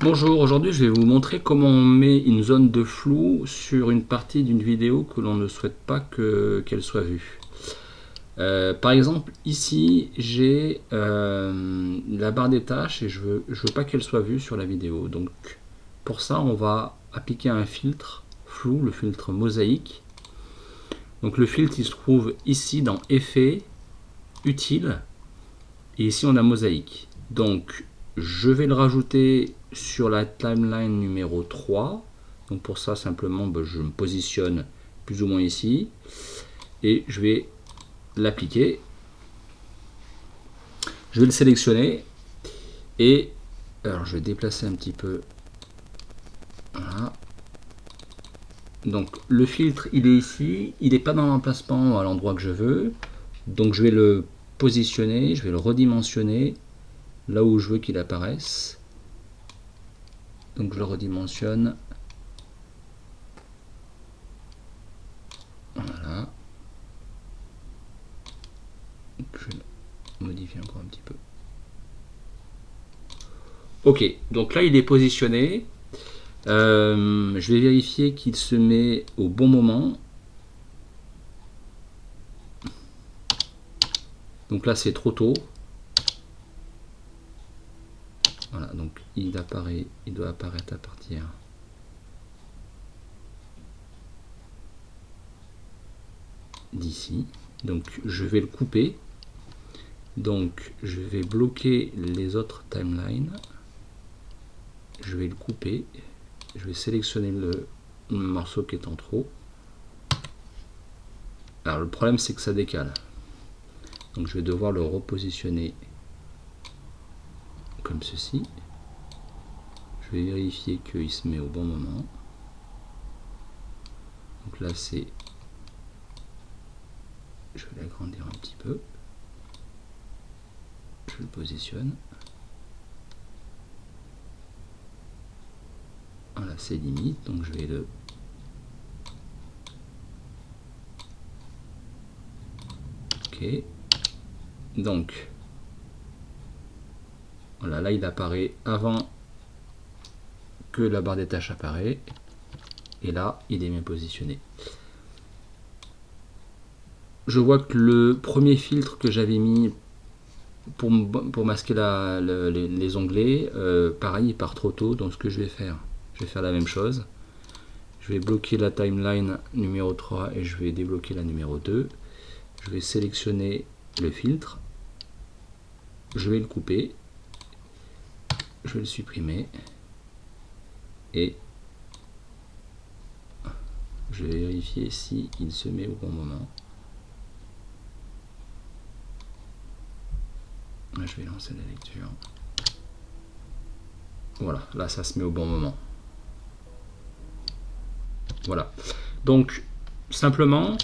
Bonjour, aujourd'hui je vais vous montrer comment on met une zone de flou sur une partie d'une vidéo que l'on ne souhaite pas qu'elle soit vue. Par exemple, ici j'ai la barre des tâches et je veux pas qu'elle soit vue sur la vidéo. Donc pour ça on va appliquer un filtre flou, le filtre mosaïque. Donc le filtre il se trouve ici dans Effets, Utile, et ici on a mosaïque. Donc je vais le rajouter sur la timeline numéro 3. Donc pour ça simplement je me positionne plus ou moins ici et je vais l'appliquer. Je vais le sélectionner et alors je vais déplacer un petit peu. Voilà. Donc le filtre il est ici, il n'est pas dans l'emplacement à l'endroit que je veux. Donc je vais le positionner, je vais le redimensionner là où je veux qu'il apparaisse. Donc je le redimensionne. Voilà. Je vais modifier encore un petit peu. Ok, donc là il est positionné. Je vais vérifier qu'il se met au bon moment. Donc là c'est trop tôt. Voilà, donc il doit apparaître à partir d'ici. Donc je vais le couper. Donc je vais bloquer les autres timelines. Je vais le couper. Je vais sélectionner le morceau qui est en trop. Alors le problème c'est que ça décale. Donc je vais devoir le repositionner comme ceci. Je vais vérifier qu'il se met au bon moment. Donc là c'est... Je vais l'agrandir un petit peu. Je le positionne. Voilà, c'est limite, donc je vais le... Ok. Donc, voilà, là il apparaît avant que la barre des tâches apparaît. Et là, il est bien positionné. Je vois que le premier filtre que j'avais mis pour masquer les onglets, pareil, il part trop tôt. Donc ce que je vais faire la même chose. Je vais bloquer la timeline numéro 3 et je vais débloquer la numéro 2. Je vais sélectionner le filtre. Je vais le couper. Je vais le supprimer. Et je vais vérifier si il se met au bon moment. Je vais lancer la lecture. Voilà, là ça se met au bon moment. Voilà. Donc simplement,